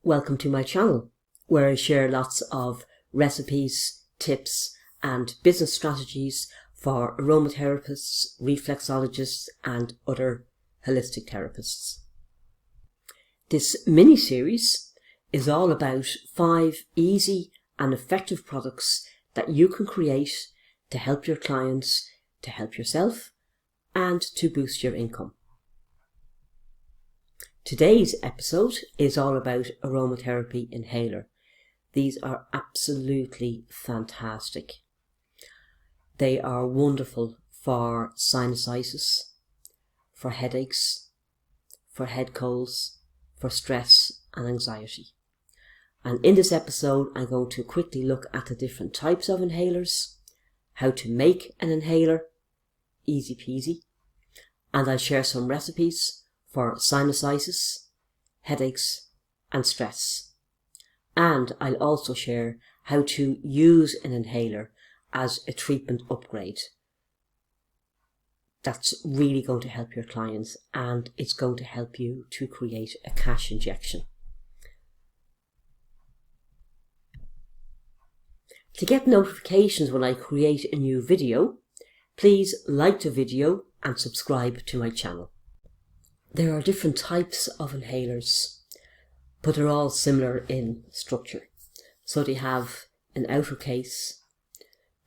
Welcome to my channel, where I share lots of recipes, tips and business strategies for aromatherapists, reflexologists and other holistic therapists. This mini-series is all about 5 easy and effective products that you can create to help your clients, to help yourself and to boost your income. Today's episode is all about aromatherapy inhaler. These are absolutely fantastic. They are wonderful for sinusitis, for headaches, for head colds, for stress and anxiety. And in this episode, I'm going to quickly look at the different types of inhalers, how to make an inhaler, easy peasy, and I'll share some recipes for sinusitis, headaches and stress. And I'll also share how to use an inhaler as a treatment upgrade. That's really going to help your clients and it's going to help you to create a cash injection. To get notifications when I create a new video, please like the video and subscribe to my channel. There are different types of inhalers, but they're all similar in structure. So they have an outer case,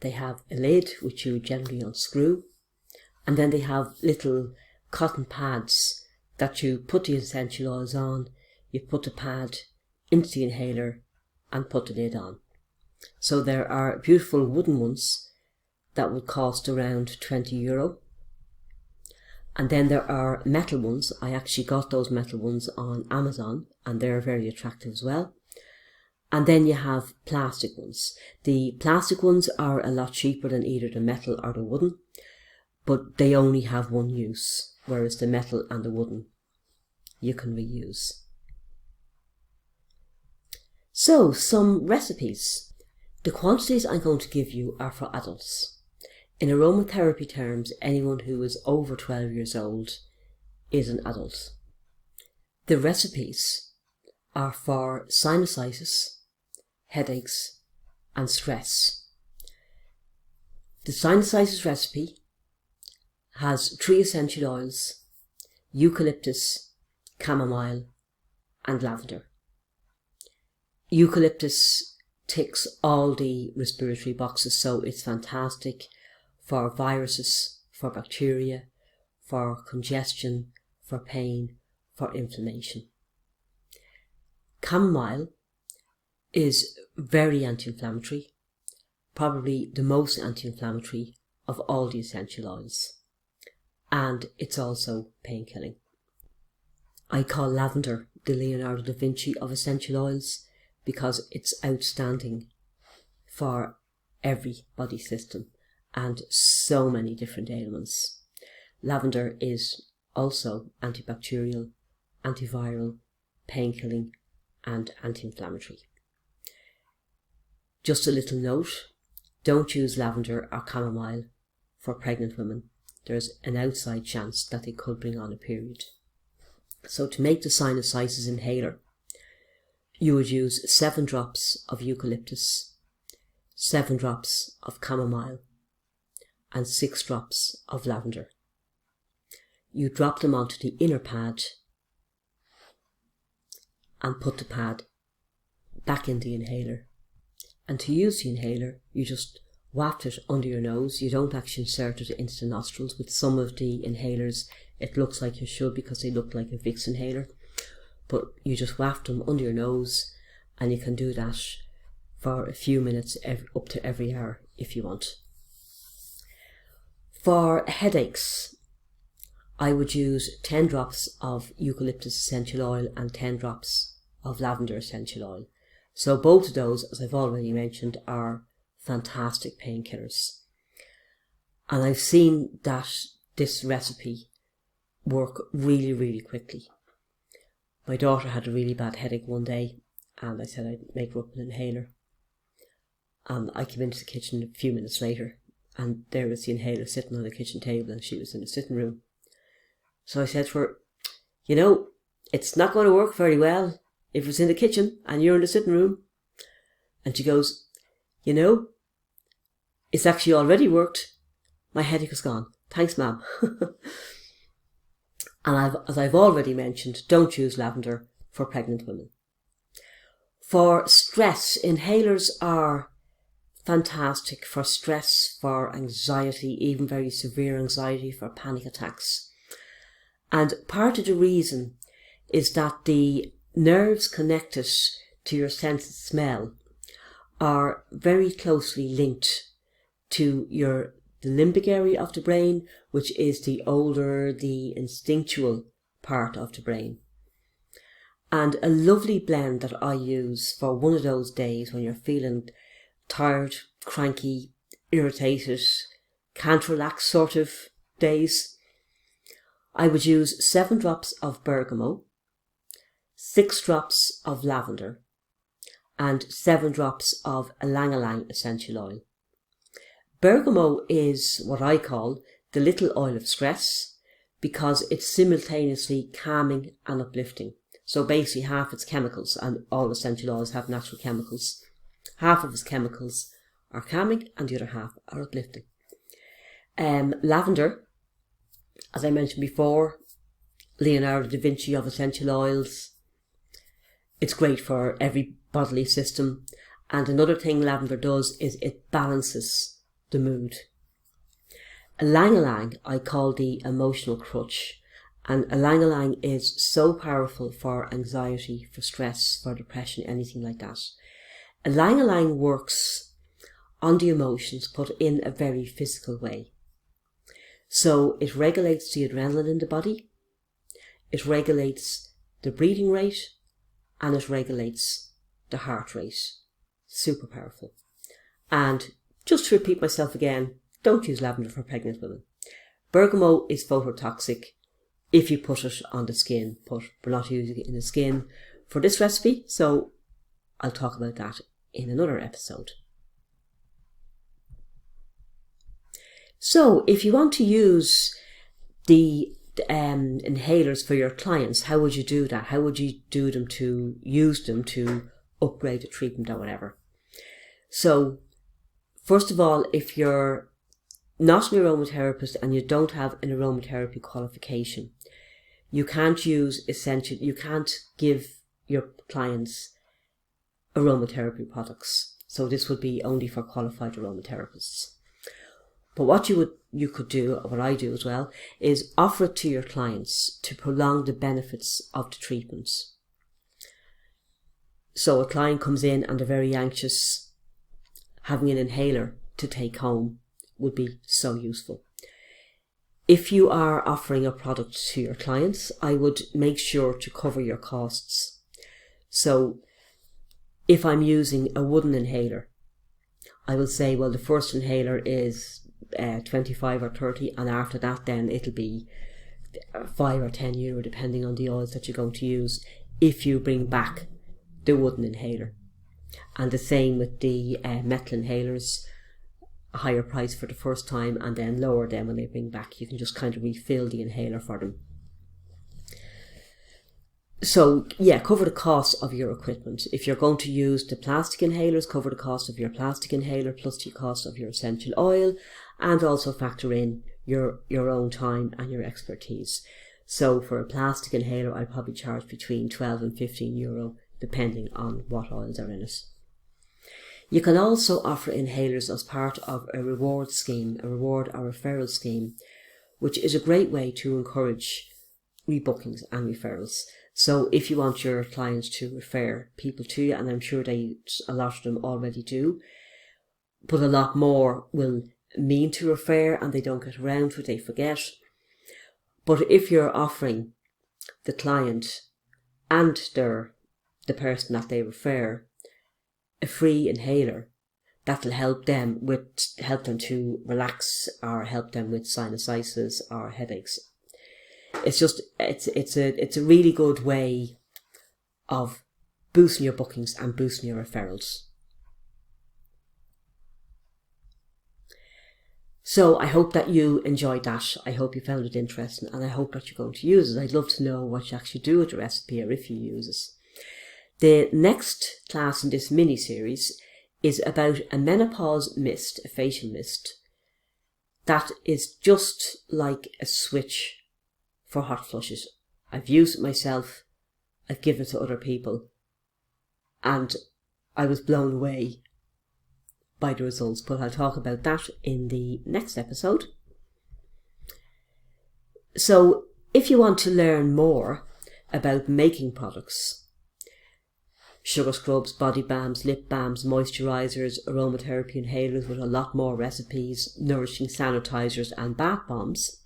they have a lid which you generally unscrew, and then they have little cotton pads that you put the essential oils on, you put the pad into the inhaler and put the lid on. So there are beautiful wooden ones that would cost around €20. And then there are metal ones. I actually got those metal ones on Amazon and they're very attractive as well. And then you have plastic ones. The plastic ones are a lot cheaper than either the metal or the wooden, but they only have one use, whereas the metal and the wooden you can reuse. So, some recipes. The quantities I'm going to give you are for adults. In aromatherapy terms, anyone who is over 12 years old is an adult. The recipes are for sinusitis, headaches and stress. The sinusitis recipe has 3 essential oils: eucalyptus, chamomile and lavender. Eucalyptus ticks all the respiratory boxes, so it's fantastic for viruses, for bacteria, for congestion, for pain, for inflammation. Chamomile is very anti-inflammatory, probably the most anti-inflammatory of all the essential oils, and it's also pain-killing. I call lavender the Leonardo da Vinci of essential oils because it's outstanding for every body system and so many different ailments. Lavender is also antibacterial, antiviral, painkilling and anti-inflammatory. Just a little note, don't use lavender or chamomile for pregnant women. There's an outside chance that they could bring on a period. So to make the sinusitis inhaler, you would use 7 drops of eucalyptus, 7 drops of chamomile and 6 drops of lavender. You drop them onto the inner pad and put the pad back in the inhaler. And to use the inhaler, you just waft it under your nose. You don't actually insert it into the nostrils. With some of the inhalers, it looks like you should because they look like a Vicks inhaler. But you just waft them under your nose and you can do that for a few minutes up to every hour if you want. For headaches, I would use 10 drops of eucalyptus essential oil and 10 drops of lavender essential oil. So both of those, as I've already mentioned, are fantastic painkillers. And I've seen that this recipe work really, really quickly. My daughter had a really bad headache one day and I said I'd make her up an inhaler. And I came into the kitchen a few minutes later and there was the inhaler sitting on the kitchen table and she was in the sitting room. So I said to her, you know, it's not going to work very well if it's in the kitchen and you're in the sitting room, and she goes, you know, it's actually already worked. My headache is gone. Thanks, ma'am. And as I've already mentioned, don't use lavender for pregnant women. For stress, inhalers are fantastic for stress, for anxiety, even very severe anxiety, for panic attacks. And part of the reason is that the nerves connected to your sense of smell are very closely linked to the limbic area of the brain, which is the older, the instinctual part of the brain. And a lovely blend that I use for one of those days when you're feeling tired, cranky, irritated, can't relax sort of days, I would use 7 drops of bergamot, 6 drops of lavender, and 7 drops of ylang-ylang essential oil. Bergamot is what I call the little oil of stress because it's simultaneously calming and uplifting. So basically half its chemicals, and all essential oils have natural chemicals, half of its chemicals are calming and the other half are uplifting. Lavender, as I mentioned before, Leonardo da Vinci of essential oils. It's great for every bodily system. And another thing lavender does is it balances the mood. Ylang-ylang I call the emotional crutch, and ylang-ylang is so powerful for anxiety, for stress, for depression, anything like that. Ylang-ylang works on the emotions but in a very physical way. So it regulates the adrenaline in the body, it regulates the breathing rate, and it regulates the heart rate. Super powerful. And just to repeat myself again, don't use lavender for pregnant women. Bergamot is phototoxic if you put it on the skin, but we're not using it in the skin for this recipe, so I'll talk about that in another episode. So if you want to use the inhalers for your clients, how would you do that? How would you do them to use them to upgrade the treatment or whatever? So first of all, if you're not an aromatherapist and you don't have an aromatherapy qualification, you can't give your clients aromatherapy products. So this would be only for qualified aromatherapists. But what you could do, what I do as well, is offer it to your clients to prolong the benefits of the treatment. So a client comes in and they're very anxious, having an inhaler to take home would be so useful. If you are offering a product to your clients, I would make sure to cover your costs. So if I'm using a wooden inhaler, I will say, well, the first inhaler is 25 or 30, and after that then it'll be 5 or 10 euro depending on the oils that you're going to use if you bring back the wooden inhaler. And the same with the metal inhalers, a higher price for the first time and then lower them when they bring back. You can just kind of refill the inhaler for them. So yeah, cover the cost of your equipment. If you're going to use the plastic inhalers, cover the cost of your plastic inhaler plus the cost of your essential oil, and also factor in your own time and your expertise. So for a plastic inhaler, I'd probably charge between 12 and 15 euro depending on what oils are in it. You can also offer inhalers as part of a reward scheme, a reward or referral scheme, which is a great way to encourage rebookings and referrals. So if you want your clients to refer people to you, and I'm sure a lot of them already do, but a lot more will mean to refer and they don't get around to it, they forget. But if you're offering the client and the person that they refer a free inhaler, that'll help them to relax or help them with sinusitis or headaches. It's a really good way of boosting your bookings and boosting your referrals. So I hope that you enjoyed that. I hope you found it interesting, and I hope that you're going to use it. I'd love to know what you actually do with the recipe or if you use it. The next class in this mini-series is about a menopause mist, a facial mist, that is just like a switch for hot flushes. I've used it myself, I've given it to other people, and I was blown away by the results, but I'll talk about that in the next episode. So if you want to learn more about making products, sugar scrubs, body balms, lip balms, moisturisers, aromatherapy inhalers with a lot more recipes, nourishing sanitizers and bath bombs,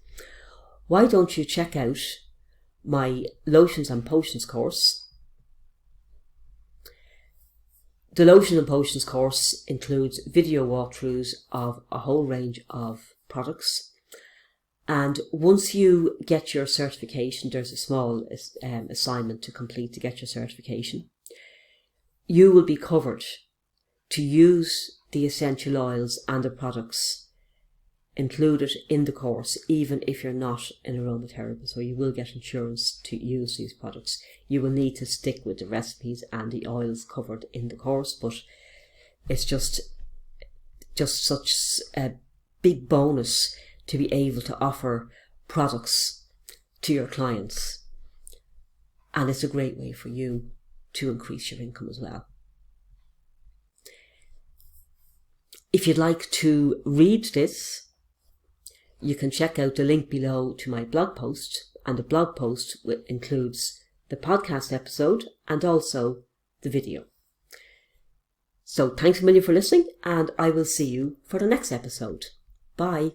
why don't you check out my Lotions and Potions course. The Lotion and Potions course includes video walkthroughs of a whole range of products, and once you get your certification, there's a small assignment to complete to get your certification. You will be covered to use the essential oils and the products included in the course, even if you're not an aromatherapist, so you will get insurance to use these products. You will need to stick with the recipes and the oils covered in the course, but it's just such a big bonus to be able to offer products to your clients, and it's a great way for you to increase your income as well. If you'd like to read this, you can check out the link below to my blog post, and the blog post includes the podcast episode and also the video. So thanks a million for listening, and I will see you for the next episode. Bye.